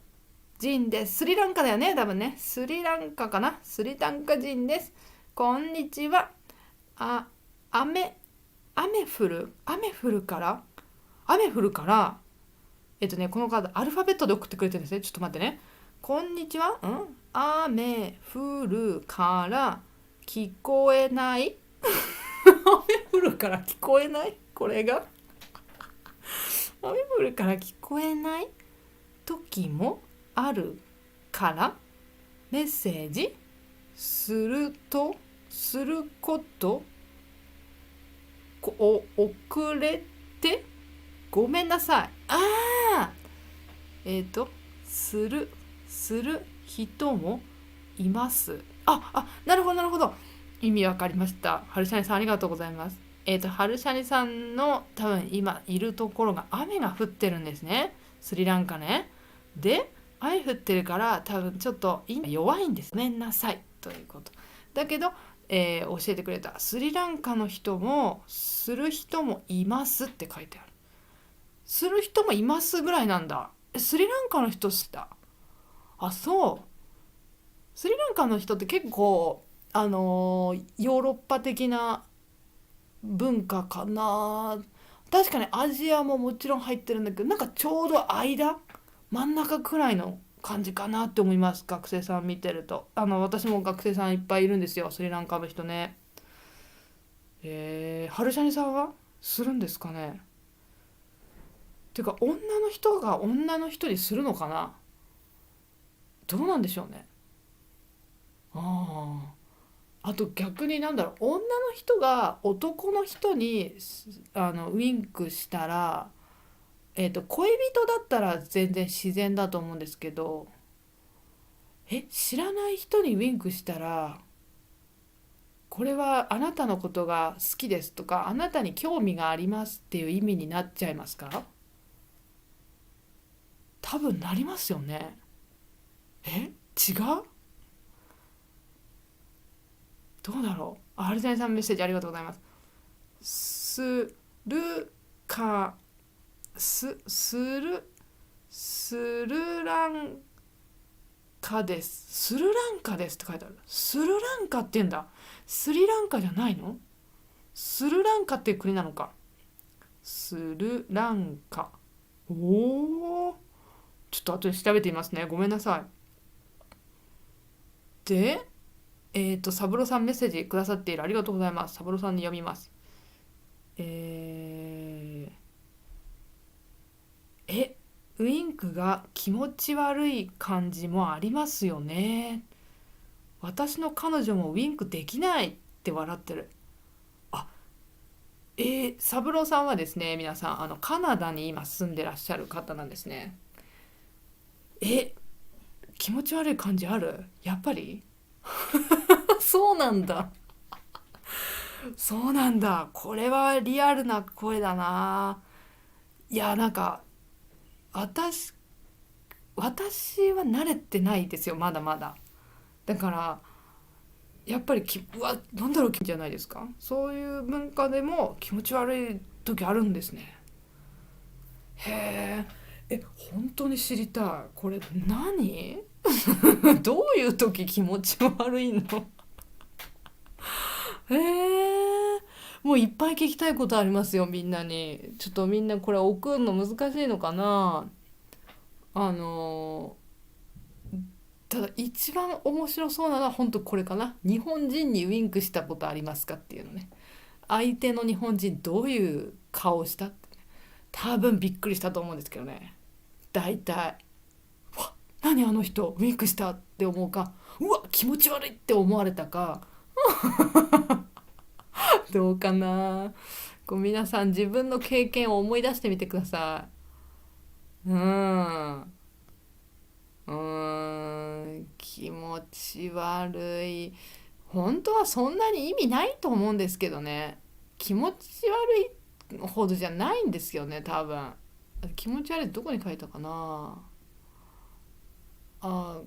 人です。スリランカだよね、多分ね。スリランカかな。スリランカ人です。こんにちは。あ、雨、雨降るから、このカードアルファベットで送ってくれてるんですね。ちょっと待ってね。こんにちは。雨降るから聞こえない。雨降るから聞こえない。これが雨降るから聞こえない時もあるからメッセージすること遅れてごめんなさい。あえっ、ー、とするする人もいます。なるほどなるほど。意味わかりました。はるしゃにさんありがとうございます。はるしゃにさんの多分今いるところが雨が降ってるんですね。スリランカね。で、雨降ってるから多分ちょっと弱いんです。ごめんなさいということ。だけど、教えてくれた。スリランカの人もする人もいますって書いてある。する人もいますぐらいなんだ。スリランカの人知った。そう。スリランカの人って結構ヨーロッパ的な文化かな。確かにアジアももちろん入ってるんだけど、なんかちょうど真ん中くらいの感じかなって思います。学生さん見てると。私も学生さんいっぱいいるんですよ、スリランカの人ね。ハルシャニさんはするんですかね。てか女の人が女の人にするのかな。どうなんでしょうね。ああと逆に女の人が男の人にウィンクしたら、恋人だったら全然自然だと思うんですけど、知らない人にウィンクしたら、これはあなたのことが好きですとか、あなたに興味がありますっていう意味になっちゃいますか。多分なりますよね。違う。どうだろう。アルゼンさんメッセージありがとうございます。するかするスルランカです。スルランカですって書いてある。スルランカって言うんだ。スリランカじゃないの。スルランカっていう国なのか。スルランカ。おお。ちょっと後で調べてみますね。ごめんなさい。で、サブロさんメッセージくださっている。ありがとうございます。サブロさんに読みます。えウインクが気持ち悪い感じもありますよね。私の彼女もウィンクできないって笑ってる。あ、サブローさんはですね、皆さん、カナダに今住んでらっしゃる方なんですね。え、気持ち悪い感じあるやっぱり。そうなんだ。そうなんだ。これはリアルな声だな。いや、私、私は慣れてないですよ、まだまだ。だから、やっぱりなんだろうじゃないですか。そういう文化でも気持ち悪い時あるんですね。へ本当に知りたい。これ何どういう時気持ち悪いの。へえ。もういっぱい聞きたいことありますよ、みんなに。ちょっとみんなこれ送るの難しいのかな。あのただ一番面白そうなのは本当これかな。日本人にウィンクしたことありますかっていうのね。相手の日本人どういう顔をしたって。多分びっくりしたと思うんですけどね。大体わ何あの人ウィンクしたって思うか、うわ気持ち悪いって思われたか、どうかな。皆さん自分の経験を思い出してみてください。気持ち悪い。本当はそんなに意味ないと思うんですけどね。気持ち悪いほどじゃないんですよね、多分。気持ち悪いってどこに書いたかな。あ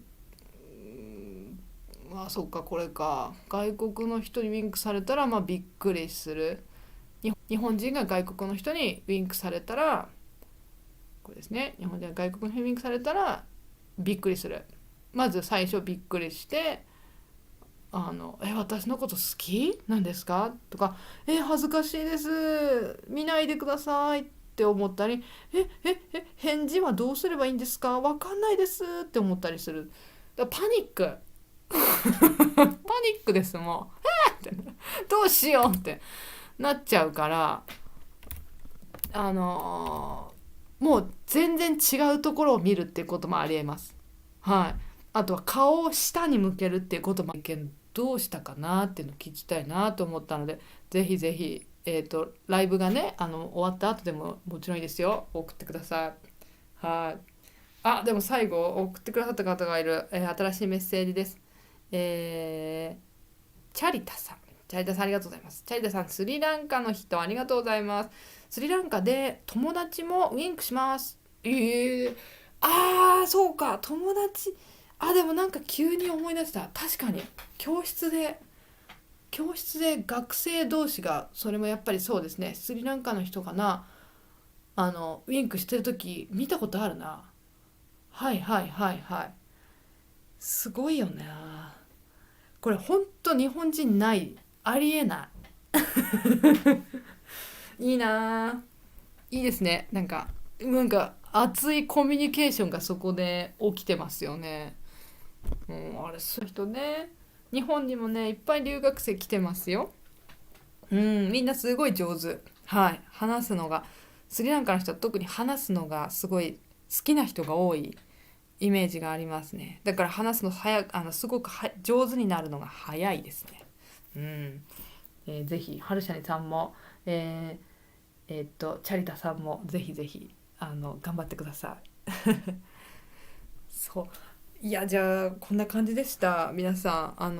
そうか、これか。外国の人にウィンクされたらびっくりする。日本人が外国の人にウィンクされたら、これですね、日本人が外国の人にウィンクされたらびっくりする。まず最初びっくりして、私のこと好きなんですかとか、恥ずかしいです見ないでくださいって思ったり、返事はどうすればいいんですかわかんないですって思ったりする。パニックパニックです。もうってどうしようってなっちゃうから、もう全然違うところを見るっていうこともありえます。はい。あとは顔を下に向けるっていうこともどうしたかなっていうのを聞きたいなと思ったので、ぜひぜひ、ライブがね、終わった後でももちろんいいですよ。送ってください。はい。でも最後送ってくださった方がいる、新しいメッセージです。えチャリタさん。チャリタさんありがとうございます。チャリタさん、スリランカの人ありがとうございます。スリランカで友達もウィンクします。そうか、友達。でもなんか急に思い出した。確かに、教室で学生同士が、それもやっぱりそうですね、スリランカの人かな、ウィンクしてる時見たことあるな。はいはいはいはい。すごいよね。これほんと日本人ない。ありえない。いいな。いいですね。なんか熱いコミュニケーションがそこで起きてますよね。あれそういう人ね。日本にもねいっぱい留学生来てますよ。みんなすごい上手。はい、話すのが、スリランカの人は特に話すのがすごい好きな人が多いイメージがありますね。だから話すのすごく上手になるのが早いですね。ぜひハルシャニさんも、チャリタさんもぜひぜひ頑張ってください。そう。いや、じゃあこんな感じでした。皆さん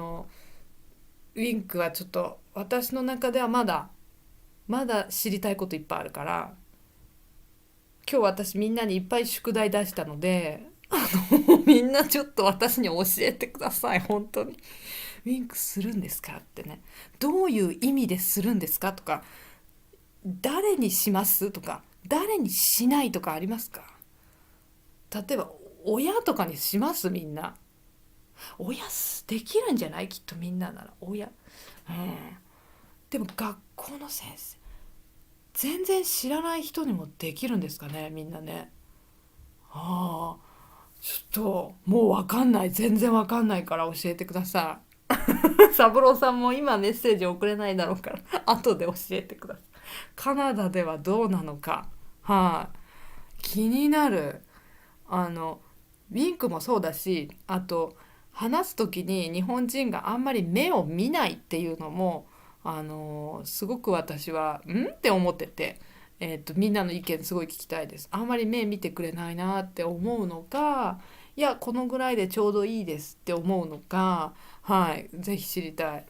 ウィンクはちょっと私の中ではまだ知りたいこといっぱいあるから、今日私みんなにいっぱい宿題出したので、みんなちょっと私に教えてください。本当にウィンクするんですかってね、どういう意味でするんですかとか、誰にしますとか、誰にしないとかありますか？例えば親とかにします？みんな親できるんじゃない？きっとみんななら親。でも学校の先生、全然知らない人にもできるんですかね、みんなね。ああ、ちょっともうわかんない、全然わかんないから教えてください。三郎さんも今メッセージ送れないだろうから後で教えてください。カナダではどうなのか、気になる。ウィンクもそうだし、あと話す時に日本人があんまり目を見ないっていうのもすごく私はって思ってて、みんなの意見すごい聞きたいです。あんまり目見てくれないなって思うのか、いやこのぐらいでちょうどいいですって思うのか、ぜひ知りたい。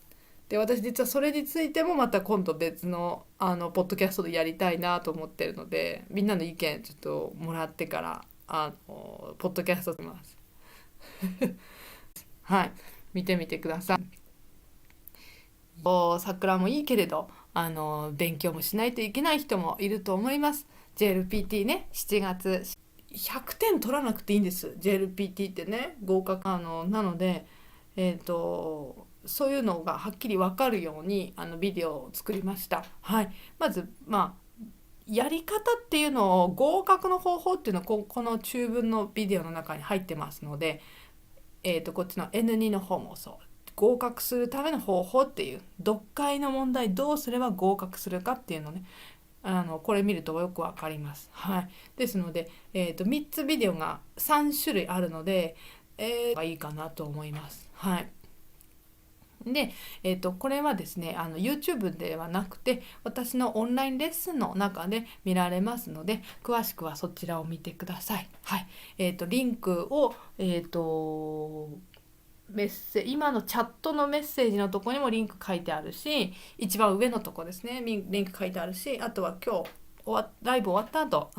で、私実はそれについてもまた今度別のポッドキャストでやりたいなと思ってるので、みんなの意見ちょっともらってからポッドキャストします。はい、見てみてください。桜もいいけれど勉強もしないといけない人もいると思います。 JLPT ね、7月100点取らなくていいんです。 JLPT ってね、合格なので、そういうのがはっきり分かるようにビデオを作りました。はい、まずやり方っていうのを、合格の方法っていうのはこの中文のビデオの中に入ってますので、こっちの N2 の方もそう、合格するための方法っていう、読解の問題どうすれば合格するかっていうのね、これ見るとよくわかります。はい。ですので、3つビデオが3種類あるので、いいかなと思います。はい。で、これはですね、YouTube ではなくて、私のオンラインレッスンの中で見られますので、詳しくはそちらを見てください。はい。リンクを、今のチャットのメッセージのところにもリンク書いてあるし、一番上のとこですね、リンク書いてあるし、あとは今日ライブ終わった後、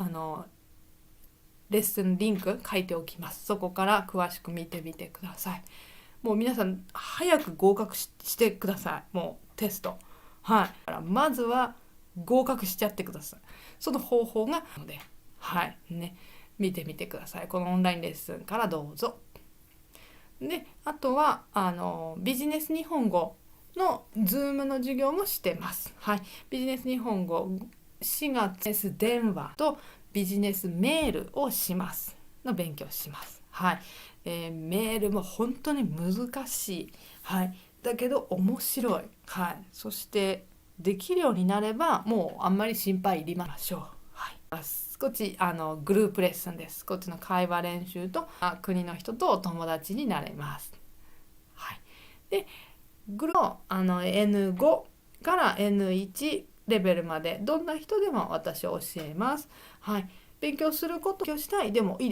レッスンリンク書いておきます。そこから詳しく見てみてください。もう皆さん早く合格してください。もうテスト。はい。だからまずは合格しちゃってください。その方法がので、はいね、見てみてください。このオンラインレッスンからどうぞ。で、あとはビジネス日本語の Zoom の授業もしてます。はい。ビジネス日本語4月電話とビジネスメールをしますの勉強します。はい。メールも本当に難しい。はい。だけど面白い。はい。そしてできるようになればもうあんまり心配いりましょう。はい。こっちグループレッスンです。こっちの会話練習と国の人とお友達になれます。はい。で、グループのN5 から N1 レベルまでどんな人でも私は教えます。はい。勉強することを勉強したいでもいいです。